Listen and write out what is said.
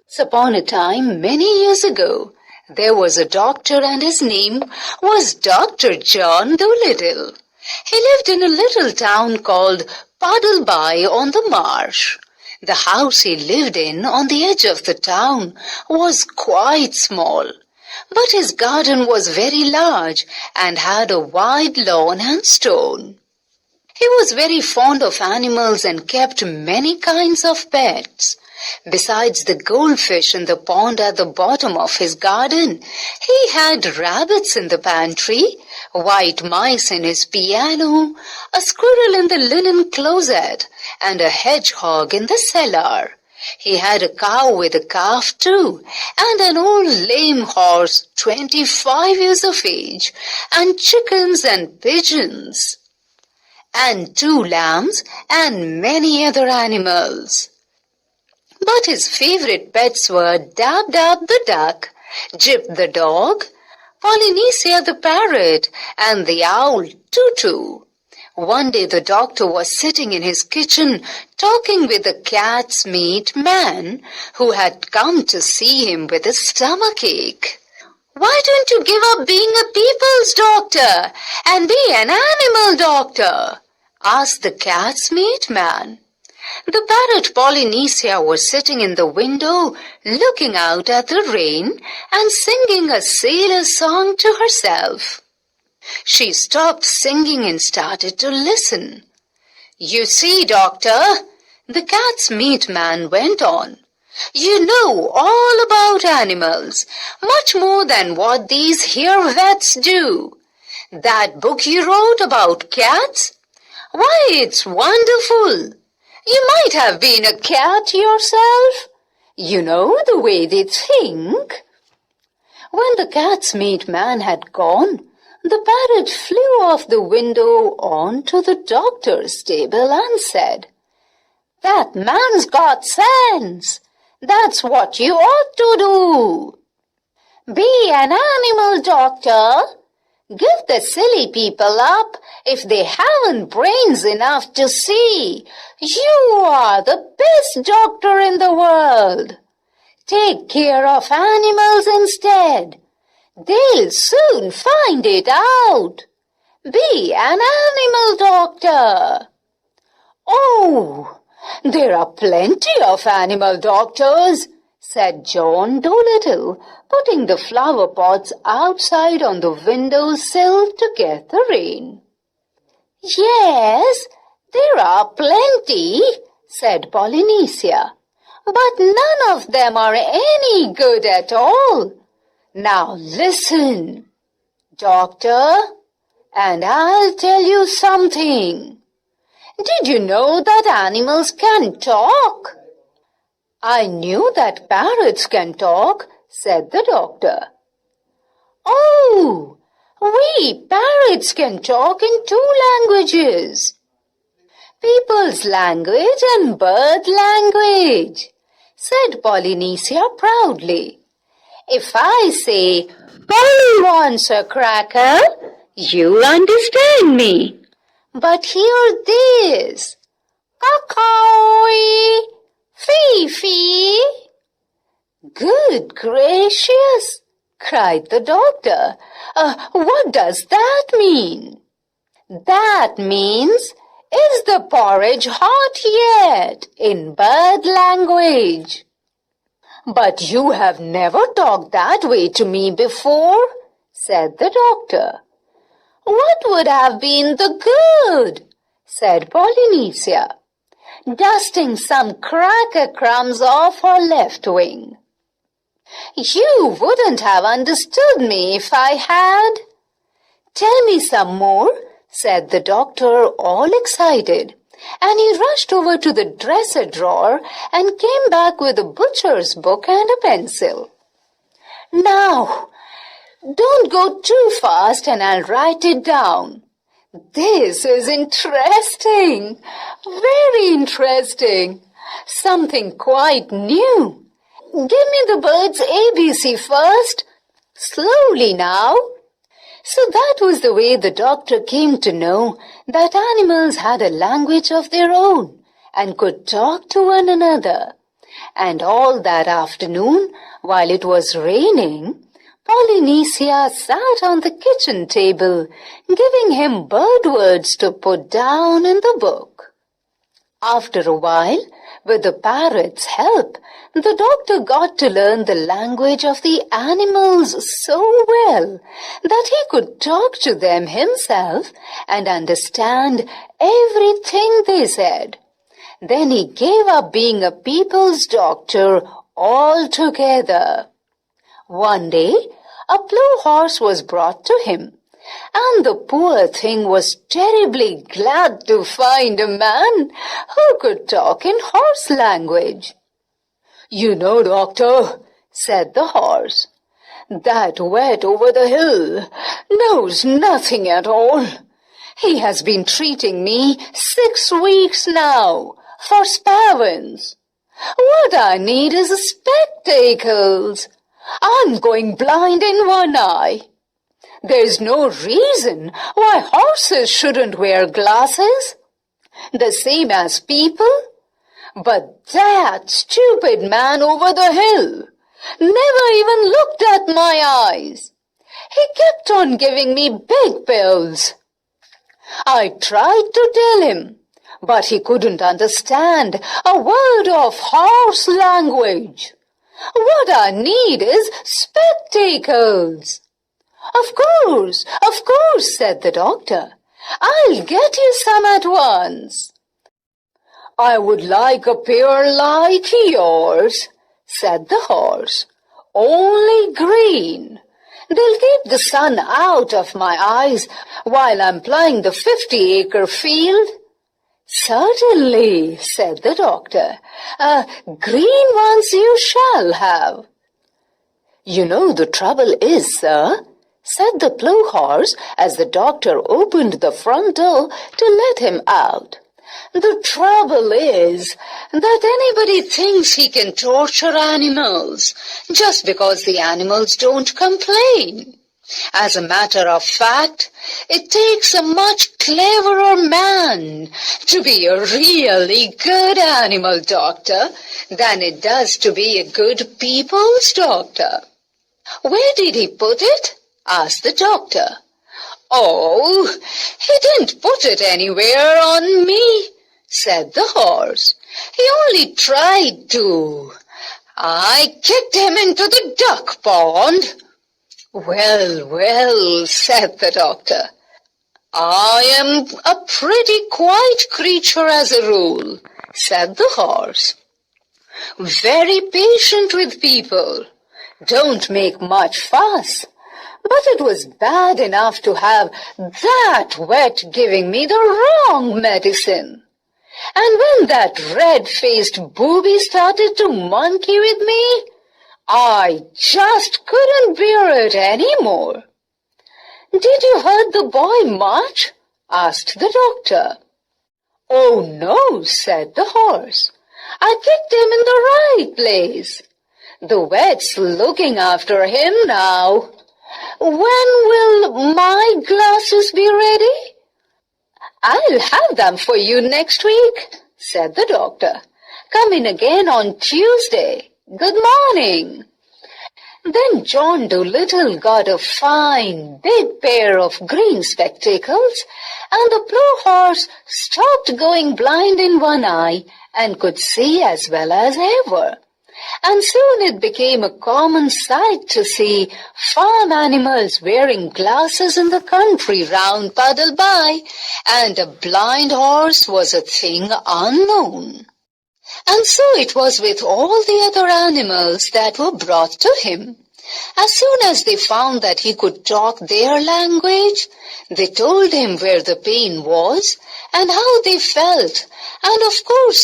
Once upon a time, many years ago, there was a doctor and his name was Dr. John Dolittle. He lived in a little town called Puddleby on the Marsh. The house he lived in on the edge of the town was quite small, but his garden was very large and had a wide lawn and stone. He was very fond of animals and kept many kinds of pets. Besides the goldfish in the pond at the bottom of his garden, he had rabbits in the pantry, white mice in his piano, a squirrel in the linen closet, and a hedgehog in the cellar. He had a cow with a calf too, and an old lame horse 25 years of age, and chickens and pigeons, and 2 lambs, and many other animals. But his favorite pets were Dab Dab the duck, Jip the dog, Polynesia the parrot, and the owl Tutu. One day the doctor was sitting in his kitchen talking with a cat's meat man who had come to see him with a stomachache. "Why don't you give up being a people's doctor and be an animal doctor?" asked the cat's meat man. The parrot Polynesia was sitting in the window, looking out at the rain and singing a sailor's song to herself. She stopped singing and started to listen. "You see, doctor," the cat's meat man went on, "you know all about animals, much more than what these here vets do. That book you wrote about cats? Why, it's wonderful. You might have been a cat yourself. You know the way they think." When the cat's meat man had gone, the parrot flew off the window onto the doctor's table and said, "That man's got sense. That's what you ought to do. Be an animal doctor. Give the silly people up if they haven't brains enough to see. You are the best doctor in the world. Take care of animals instead. They'll soon find it out. Be an animal doctor." "Oh, there are plenty of animal doctors," said John Dolittle, putting the flower pots outside on the window sill to get the rain. "Yes, there are plenty," said Polynesia, "but none of them are any good at all. Now listen, doctor, and I'll tell you something. Did you know that animals can talk?" "I knew that parrots can talk," said the doctor. "Oh, we parrots can talk in 2 languages. People's language and bird language," said Polynesia proudly. "If I say, 'Polly wants a cracker,' you'll understand me. But hear this, 'Cacaoy, Fee-fee.'" "Good gracious!" cried the doctor. What does that mean?" "That means, 'Is the porridge hot yet?' in bird language." "But you have never talked that way to me before," said the doctor. "What would have been the good?" said Polynesia, dusting some cracker crumbs off her left wing. "You wouldn't have understood me if I had." "Tell me some more," said the doctor, all excited, and he rushed over to the dresser drawer and came back with a butcher's book and a pencil. "Now, don't go too fast and I'll write it down. This is interesting, very interesting, something quite new. Give me the bird's ABC first. Slowly now." So that was the way the doctor came to know that animals had a language of their own and could talk to one another. And all that afternoon, while it was raining, Polynesia sat on the kitchen table, giving him bird words to put down in the book. After a while, with the parrot's help, the doctor got to learn the language of the animals so well that he could talk to them himself and understand everything they said. Then he gave up being a people's doctor altogether. One day, a plough horse was brought to him, and the poor thing was terribly glad to find a man who could talk in horse language. "You know, doctor," said the horse, "that wet over the hill knows nothing at all. He has been treating me 6 weeks now for spavins. What I need is spectacles. I'm going blind in one eye. There's no reason why horses shouldn't wear glasses, the same as people. But that stupid man over the hill never even looked at my eyes. He kept on giving me big pills. I tried to tell him, but he couldn't understand a word of horse language. What I need is spectacles." Of course, said the doctor. "I'll get you some at once." "I would like a pair like yours," said the horse, "only green. They'll keep the sun out of my eyes while I'm ploughing the 50-acre field." "Certainly," said the doctor. "Green ones you shall have." "You know the trouble is, sir," said the plough horse as the doctor opened the front door to let him out. "The trouble is that anybody thinks he can torture animals just because the animals don't complain. As a matter of fact, it takes a much cleverer man to be a really good animal doctor than it does to be a good people's doctor." "Where did he put it?" asked the doctor. "Oh, he didn't put it anywhere on me," said the horse. "He only tried to. I kicked him into the duck pond." Well, said the doctor. "I am a pretty quiet creature as a rule," said the horse. "Very patient with people. Don't make much fuss. But it was bad enough to have that wet giving me the wrong medicine. And when that red-faced booby started to monkey with me, I just couldn't bear it any more." "Did you hurt the boy much?" asked the doctor. "Oh, no," said the horse. "I kicked him in the right place. The wet's looking after him now. When will my glasses be ready?" "I'll have them for you next week," said the doctor. "Come in again on Tuesday. Good morning." Then John Dolittle got a fine big pair of green spectacles, and the plough horse stopped going blind in one eye and could see as well as ever. And soon it became a common sight to see farm animals wearing glasses in the country round Puddleby, and a blind horse was a thing unknown. And so it was with all the other animals that were brought to him. As soon as they found that he could talk their language, they told him where the pain was and how they felt, and of course